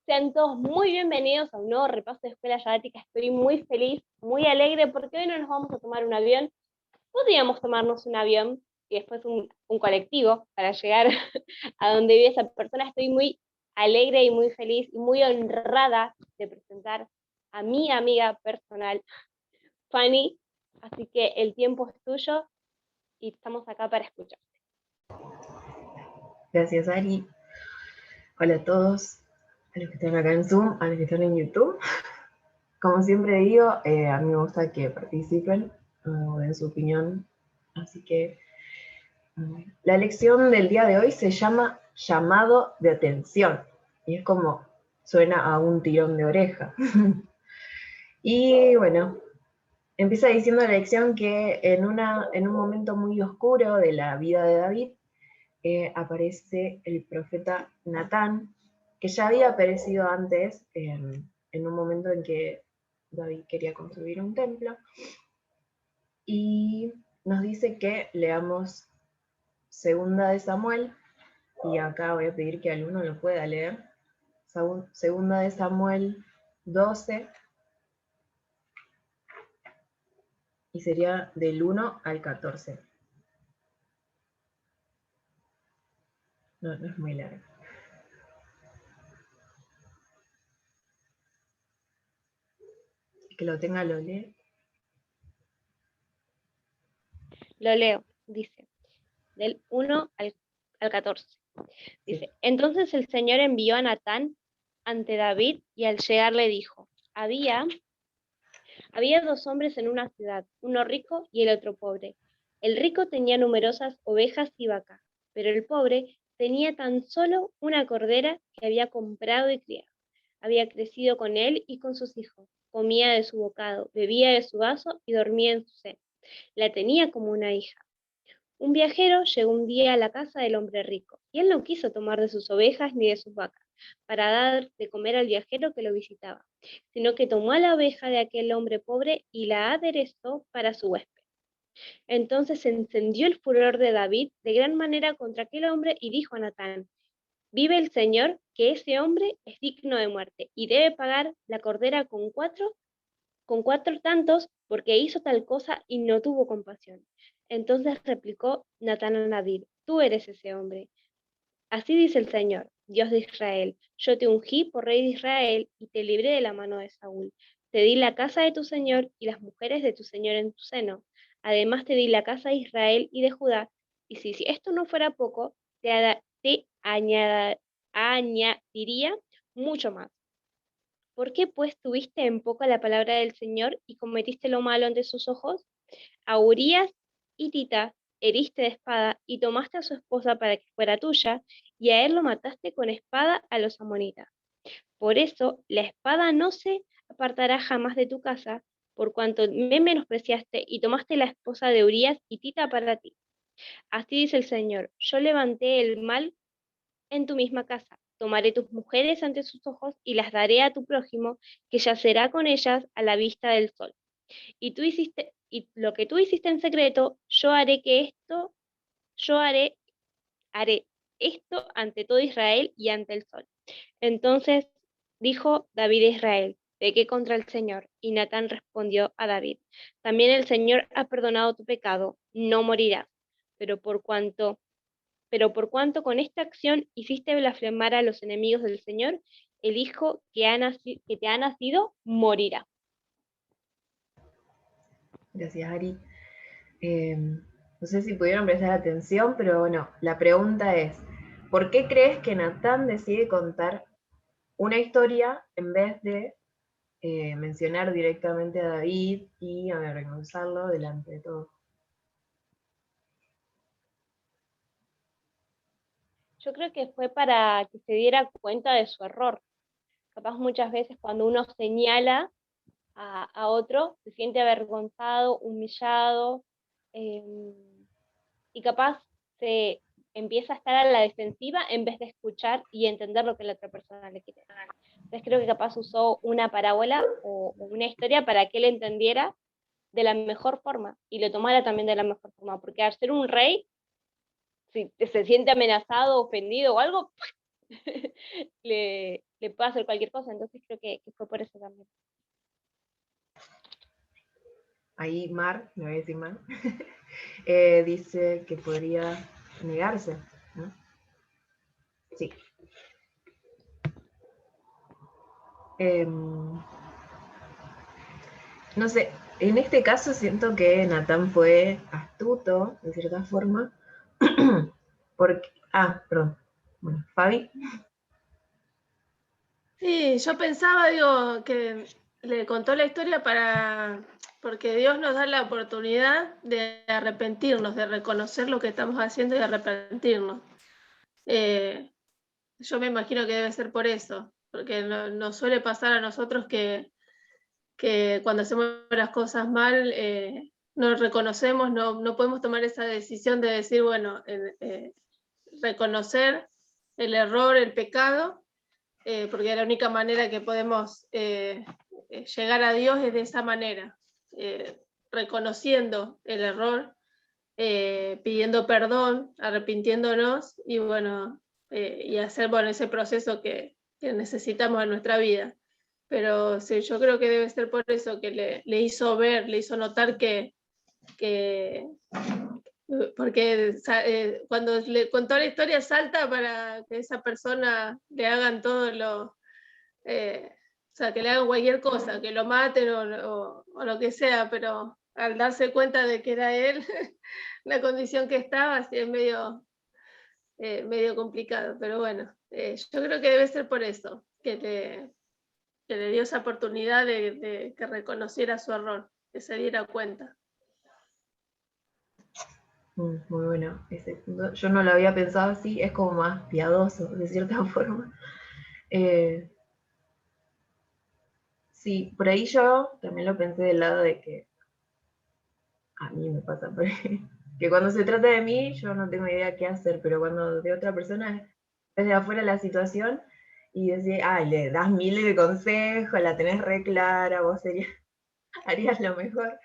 Sean todos muy bienvenidos a un nuevo repaso de Escuela Yadática. Estoy muy feliz, muy alegre, porque hoy no nos vamos a tomar un avión. Podríamos tomarnos un avión y después un colectivo para llegar a donde vive esa persona. Estoy muy alegre y muy feliz y muy honrada de presentar a mi amiga personal, Fanny. Así que el tiempo es tuyo y estamos acá para escuchar. Gracias, Ari. Hola a todos, a los que están acá en Zoom, a los que están en YouTube. Como siempre digo, a mí me gusta que participen, den su opinión. Así que la lección del día de hoy se llama llamado de atención. Y es como suena a un tirón de oreja. Y bueno, empieza diciendo la lección que en un momento muy oscuro de la vida de David, aparece el profeta Natán, que ya había aparecido antes en un momento en que David quería construir un templo, y nos dice que leamos Segunda de Samuel, y acá voy a pedir que alguno lo pueda leer. Segunda de Samuel 12, y sería del 1 al 14. No, no es muy largo. Que lo tenga, lo lee. Lo leo, dice, del 1 al 14. Dice, Sí. entonces el Señor envió a Natán ante David y al llegar le dijo, había dos hombres en una ciudad, uno rico y el otro pobre. El rico tenía numerosas ovejas y vacas, pero el pobre tenía tan solo una cordera que había comprado y criado. Había crecido con él y con sus hijos, comía de su bocado, bebía de su vaso y dormía en su seno. La tenía como una hija. Un viajero llegó un día a la casa del hombre rico, y él no quiso tomar de sus ovejas ni de sus vacas para dar de comer al viajero que lo visitaba, sino que tomó a la oveja de aquel hombre pobre y la aderezó para su huésped. Entonces se encendió el furor de David de gran manera contra aquel hombre y dijo a Natán, vive el Señor, que ese hombre es digno de muerte y debe pagar la cordera con cuatro tantos, porque hizo tal cosa y no tuvo compasión. Entonces replicó Natán a David, tú eres ese hombre. Así dice el Señor, Dios de Israel, yo te ungí por rey de Israel y te libré de la mano de Saúl. Te di la casa de tu Señor y las mujeres de tu Señor en tu seno. Además te di la casa de Israel y de Judá. Y si esto no fuera poco, te añadiría mucho más. ¿Por qué pues tuviste en poco la palabra del Señor y cometiste lo malo ante sus ojos? A Urías hitita heriste de espada y tomaste a su esposa para que fuera tuya, y a él lo mataste con espada a los amonitas. Por eso la espada no se apartará jamás de tu casa, por cuanto me menospreciaste y tomaste la esposa de Urías hitita para ti. Así dice el Señor, yo levanté el mal en tu misma casa. Tomaré tus mujeres ante sus ojos y las daré a tu prójimo, que yacerá con ellas a la vista del sol. Y lo que tú hiciste en secreto, yo haré esto ante todo Israel y ante el sol. Entonces dijo David a Israel, pequé contra el Señor. Y Natán respondió a David, también el Señor ha perdonado tu pecado, no morirás. Pero por cuanto pero por cuanto con esta acción hiciste blasfemar a los enemigos del Señor, el hijo que te ha nacido morirá. Gracias, Ari. No sé si pudieron prestar atención, pero bueno, la pregunta es, ¿por qué crees que Natán decide contar una historia en vez de mencionar directamente a David y avergonzarlo delante de todos? Yo creo que fue para que se diera cuenta de su error. Capaz muchas veces cuando uno señala a otro, se siente avergonzado, humillado, eh, y capaz se empieza a estar a la defensiva en vez de escuchar y entender lo que la otra persona le quiere decir. Entonces creo que capaz usó una parábola o una historia para que él entendiera de la mejor forma y lo tomara también de la mejor forma, porque al ser un rey, si se siente amenazado, ofendido o algo, le puede hacer cualquier cosa, entonces creo que fue por eso también. Ahí Mar, me voy a decir Mar, dice que podría negarse, ¿no? Sí. No sé, en este caso siento que Natán fue astuto, de cierta forma, porque... Ah, perdón. Bueno, Fabi. Sí, yo pensaba, digo, que le contó la historia porque Dios nos da la oportunidad de arrepentirnos, de reconocer lo que estamos haciendo y arrepentirnos. Yo me imagino que debe ser por eso, porque nos suele pasar a nosotros que cuando hacemos las cosas mal, no reconocemos, no podemos tomar esa decisión de decir, bueno, reconocer el error, el pecado, porque la única manera que podemos llegar a Dios es de esa manera, reconociendo el error, pidiendo perdón, arrepintiéndonos y bueno, y hacer bueno, ese proceso que necesitamos en nuestra vida. Pero sí, yo creo que debe ser por eso que le hizo ver, le hizo notar que porque cuando le contó la historia salta para que esa persona le hagan todo lo, o sea, que le hagan cualquier cosa, que lo maten o lo que sea, pero al darse cuenta de que era él, la condición que estaba, así es medio complicado, pero bueno, yo creo que debe ser por eso, que le dio esa oportunidad de que reconociera su error, que se diera cuenta. Muy bueno. Yo no lo había pensado así, es como más piadoso, de cierta forma. Sí, por ahí yo también lo pensé del lado de que a mí me pasa por ahí, que cuando se trata de mí yo no tengo idea qué hacer, pero cuando de otra persona desde afuera la situación y decís, ay, le das miles de consejos, la tenés re clara, vos harías lo mejor.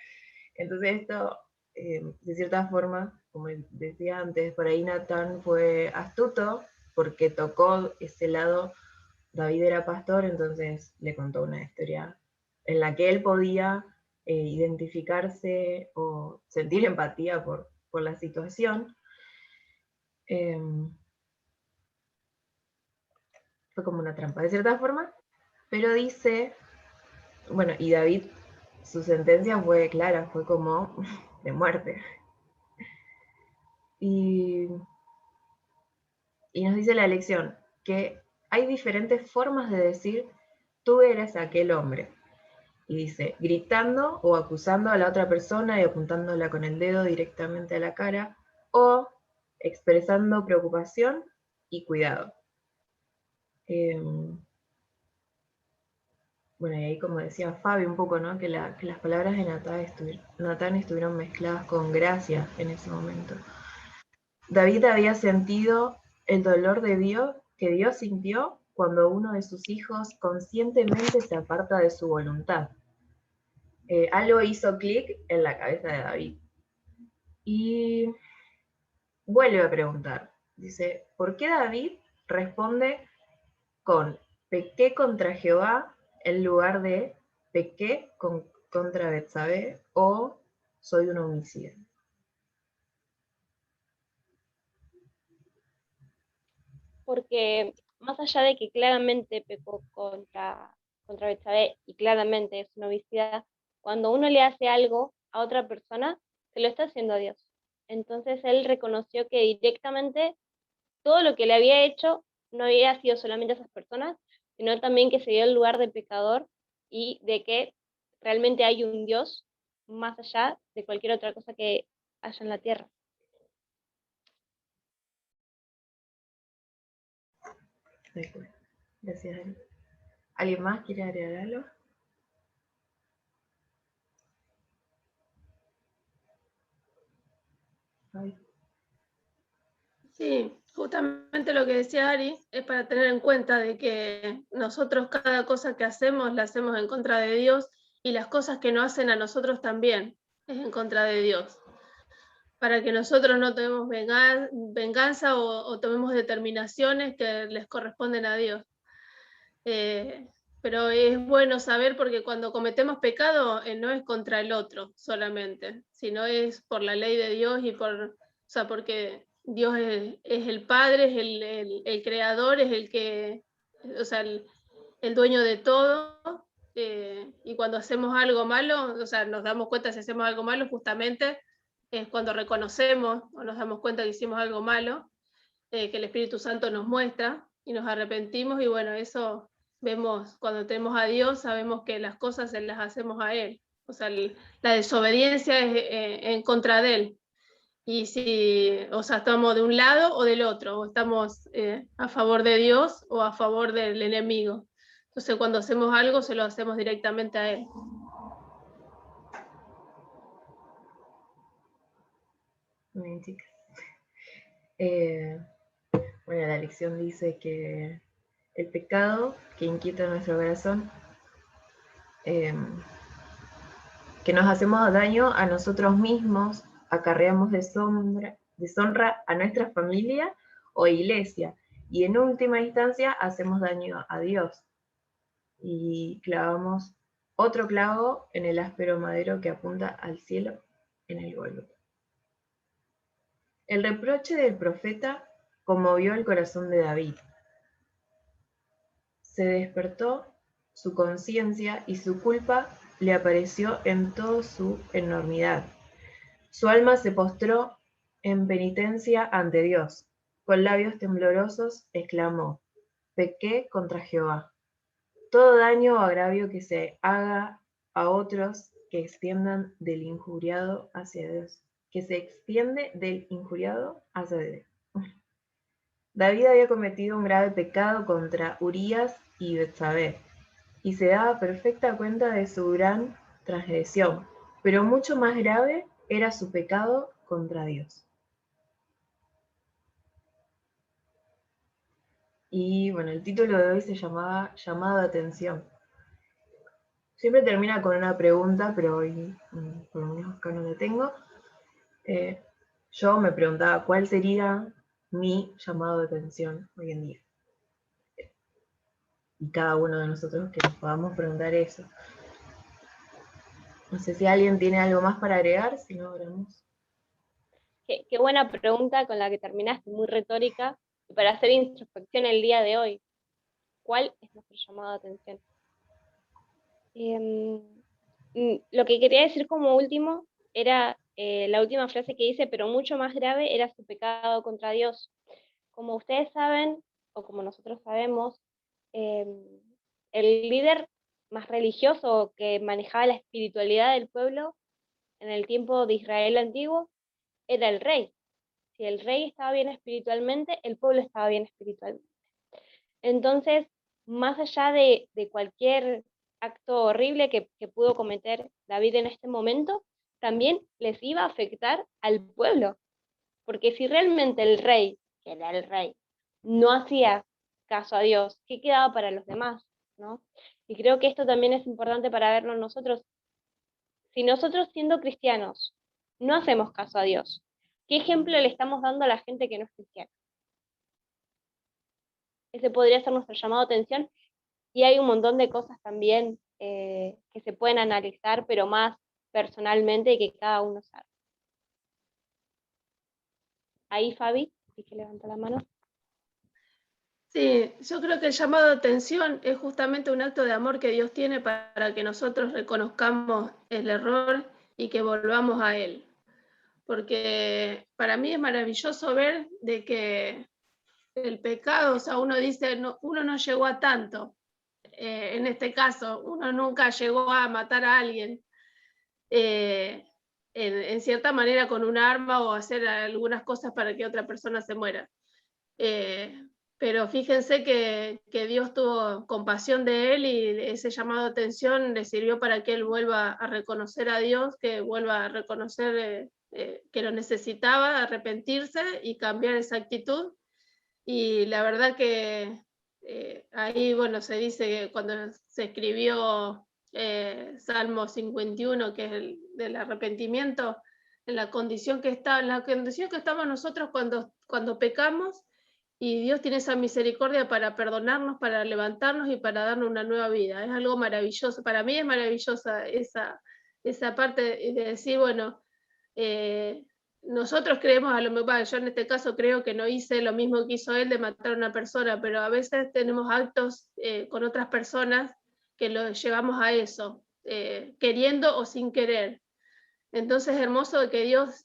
Entonces esto, de cierta forma, como decía antes, por ahí Natán fue astuto porque tocó ese lado. David era pastor, entonces le contó una historia en la que él podía identificarse o sentir empatía por la situación. Fue como una trampa, de cierta forma, pero dice, bueno, y David, su sentencia fue clara, fue como de muerte. Y nos dice la lección que hay diferentes formas de decir, tú eres aquel hombre. Y dice, gritando o acusando a la otra persona y apuntándola con el dedo directamente a la cara, o expresando preocupación y cuidado. Bueno, y ahí como decía Fabi un poco, ¿no? Que las palabras de Natán estuvieron mezcladas con gracia en ese momento. David había sentido el dolor de Dios que Dios sintió cuando uno de sus hijos conscientemente se aparta de su voluntad. Algo hizo clic en la cabeza de David. Y vuelve a preguntar. Dice, ¿por qué David responde con pequé contra Jehová en lugar de pequé contra Betsabé o soy un homicida? Porque más allá de que claramente pecó contra Betsabé y claramente es una obesidad, cuando uno le hace algo a otra persona, se lo está haciendo a Dios. Entonces él reconoció que directamente todo lo que le había hecho no había sido solamente a esas personas, sino también que se dio el lugar de pecador y de que realmente hay un Dios más allá de cualquier otra cosa que haya en la tierra. Gracias, Dani. ¿Alguien más quiere agregar algo? Ay. Sí, justamente lo que decía Ari es para tener en cuenta de que nosotros cada cosa que hacemos la hacemos en contra de Dios y las cosas que nos hacen a nosotros también es en contra de Dios. para que nosotros no tomemos venganza o tomemos determinaciones que les corresponden a Dios. Pero es bueno saber, porque cuando cometemos pecado no es contra el otro solamente, sino es por la ley de Dios y porque Dios es el Padre, es el Creador, es el que, el dueño de todo. Y cuando hacemos algo malo, nos damos cuenta si hacemos algo malo, justamente es cuando reconocemos o nos damos cuenta que hicimos algo malo, que el Espíritu Santo nos muestra y nos arrepentimos, y bueno, eso vemos cuando tenemos a Dios, sabemos que las cosas se las hacemos a Él. La desobediencia es en contra de Él. Y si, estamos de un lado o del otro, o estamos a favor de Dios o a favor del enemigo. Entonces, cuando hacemos algo, se lo hacemos directamente a Él. Muy bien, chicas. Bueno, la lección dice que el pecado que inquieta nuestro corazón, que nos hacemos daño a nosotros mismos, acarreamos deshonra a nuestra familia o iglesia, y en última instancia hacemos daño a Dios. Y clavamos otro clavo en el áspero madero que apunta al cielo en el Gólgota. El reproche del profeta conmovió el corazón de David. Se despertó su conciencia y su culpa le apareció en toda su enormidad. Su alma se postró en penitencia ante Dios. Con labios temblorosos exclamó: pequé contra Jehová. Todo daño o agravio que se haga a otros que extiendan del injuriado hacia Dios. Que se extiende del injuriado hacia Dios. David había cometido un grave pecado contra Urías y Betsabé, y se daba perfecta cuenta de su gran transgresión, pero mucho más grave era su pecado contra Dios. Y bueno, el título de hoy se llamaba Llamado de Atención. Siempre termina con una pregunta, pero hoy por lo menos acá no la tengo. Yo me preguntaba cuál sería mi llamado de atención hoy en día. Y cada uno de nosotros que nos podamos preguntar eso. No sé si alguien tiene algo más para agregar, si no, oramos. Qué buena pregunta con la que terminaste, muy retórica, y para hacer introspección el día de hoy. ¿Cuál es nuestro llamado de atención? Lo que quería decir como último era la última frase que hice, pero mucho más grave era su pecado contra Dios. Como ustedes saben, o como nosotros sabemos, el líder más religioso que manejaba la espiritualidad del pueblo en el tiempo de Israel antiguo era el rey. Si el rey estaba bien espiritualmente, el pueblo estaba bien espiritualmente. Entonces, más allá de cualquier acto horrible que pudo cometer David en este momento, también les iba a afectar al pueblo. Porque si realmente el rey, que era el rey, no hacía caso a Dios, ¿qué quedaba para los demás? ¿No? Y creo que esto también es importante para vernos nosotros. Si nosotros, siendo cristianos, no hacemos caso a Dios, ¿qué ejemplo le estamos dando a la gente que no es cristiana? Ese podría ser nuestro llamado de atención, y hay un montón de cosas también que se pueden analizar, pero más personalmente, y que cada uno sabe. Ahí Fabi, sí que levanta la mano. Sí, yo creo que el llamado de atención es justamente un acto de amor que Dios tiene para que nosotros reconozcamos el error y que volvamos a Él. Porque para mí es maravilloso ver de que el pecado, uno dice, no, uno no llegó a tanto. En este caso, uno nunca llegó a matar a alguien en cierta manera con un arma o hacer algunas cosas para que otra persona se muera. Pero fíjense que Dios tuvo compasión de él, y ese llamado de atención le sirvió para que él vuelva a reconocer a Dios, que vuelva a reconocer que lo necesitaba, arrepentirse y cambiar esa actitud. Y la verdad que ahí, bueno, se dice que cuando se escribió Salmo 51, que es el del arrepentimiento, en la condición que estamos nosotros cuando pecamos, y Dios tiene esa misericordia para perdonarnos, para levantarnos y para darnos una nueva vida. Es algo maravilloso. Para mí es maravillosa esa parte de decir, bueno, nosotros creemos, a lo mejor, yo en este caso creo que no hice lo mismo que hizo él de matar a una persona, pero a veces tenemos actos con otras personas que lo llevamos a eso, queriendo o sin querer. Entonces es hermoso que Dios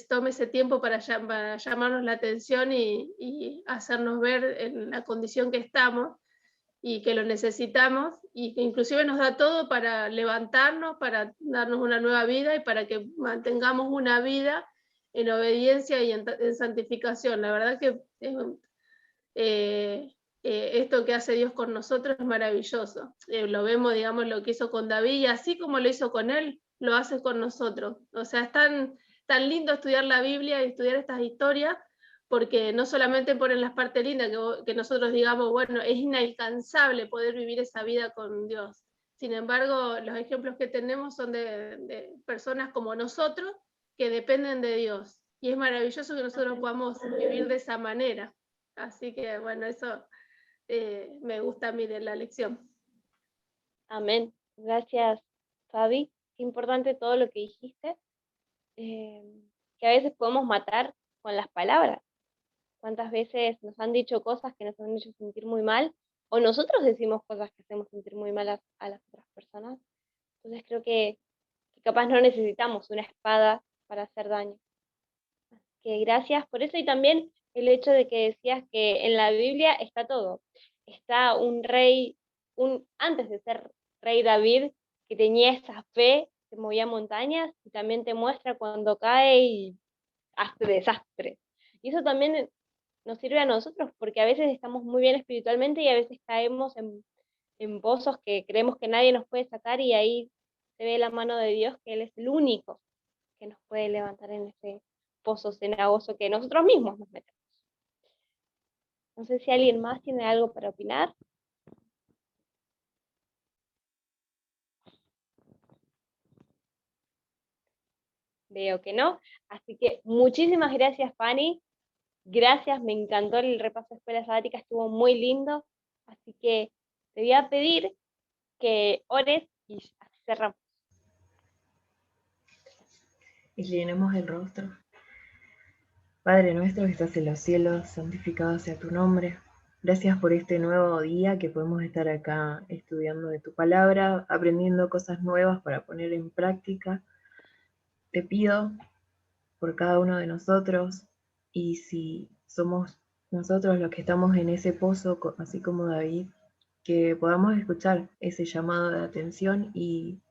tome ese tiempo para llamarnos la atención y hacernos ver en la condición que estamos y que lo necesitamos, y que inclusive nos da todo para levantarnos, para darnos una nueva vida y para que mantengamos una vida en obediencia y en santificación. La verdad que esto que hace Dios con nosotros es maravilloso. Lo vemos, digamos, lo que hizo con David, y así como lo hizo con él, lo hace con nosotros. O sea, es tan lindo estudiar la Biblia y estudiar estas historias, porque no solamente ponen las partes lindas, que nosotros digamos, bueno, es inalcanzable poder vivir esa vida con Dios. Sin embargo, los ejemplos que tenemos son de personas como nosotros que dependen de Dios. Y es maravilloso que nosotros podamos vivir de esa manera. Así que, bueno, eso me gusta a mí de la lección. Amén. Gracias, Fabi. Qué importante todo lo que dijiste. Que a veces podemos matar con las palabras. ¿Cuántas veces nos han dicho cosas que nos han hecho sentir muy mal? O nosotros decimos cosas que hacemos sentir muy mal a las otras personas. Entonces creo que capaz no necesitamos una espada para hacer daño. Así que gracias por eso, y también el hecho de que decías que en la Biblia está todo. Está un rey, antes de ser rey David, que tenía esa fe, que movía montañas, y también te muestra cuando cae y hace desastre. Y eso también nos sirve a nosotros, porque a veces estamos muy bien espiritualmente y a veces caemos en pozos que creemos que nadie nos puede sacar, y ahí se ve la mano de Dios, que Él es el único que nos puede levantar en ese pozo cenagoso que nosotros mismos nos metemos. No sé si alguien más tiene algo para opinar. Veo que no. Así que muchísimas gracias, Fanny. Gracias, me encantó el repaso de escuela sabática, estuvo muy lindo. Así que te voy a pedir que ores y así cerramos. Y llenemos el rostro. Padre nuestro que estás en los cielos, santificado sea tu nombre. Gracias por este nuevo día que podemos estar acá estudiando de tu palabra, aprendiendo cosas nuevas para poner en práctica. Te pido por cada uno de nosotros, y si somos nosotros los que estamos en ese pozo, así como David, que podamos escuchar ese llamado de atención y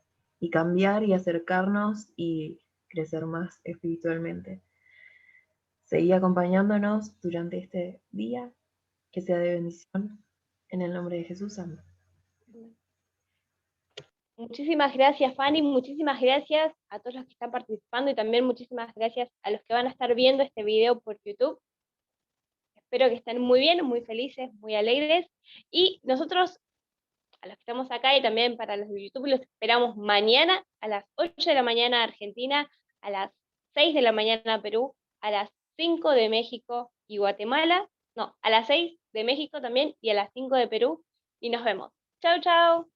cambiar y acercarnos y crecer más espiritualmente. Seguí acompañándonos durante este día, que sea de bendición. En el nombre de Jesús, amén. Muchísimas gracias, Fanny, muchísimas gracias a todos los que están participando, y también muchísimas gracias a los que van a estar viendo este video por YouTube. Espero que estén muy bien, muy felices, muy alegres, y nosotros, a los que estamos acá y también para los de YouTube, los esperamos mañana a las 8 de la mañana Argentina, a las 6 de la mañana Perú, a las 5 de México y Guatemala, no, a las 6 de México también y a las 5 de Perú, y nos vemos. Chau, chau.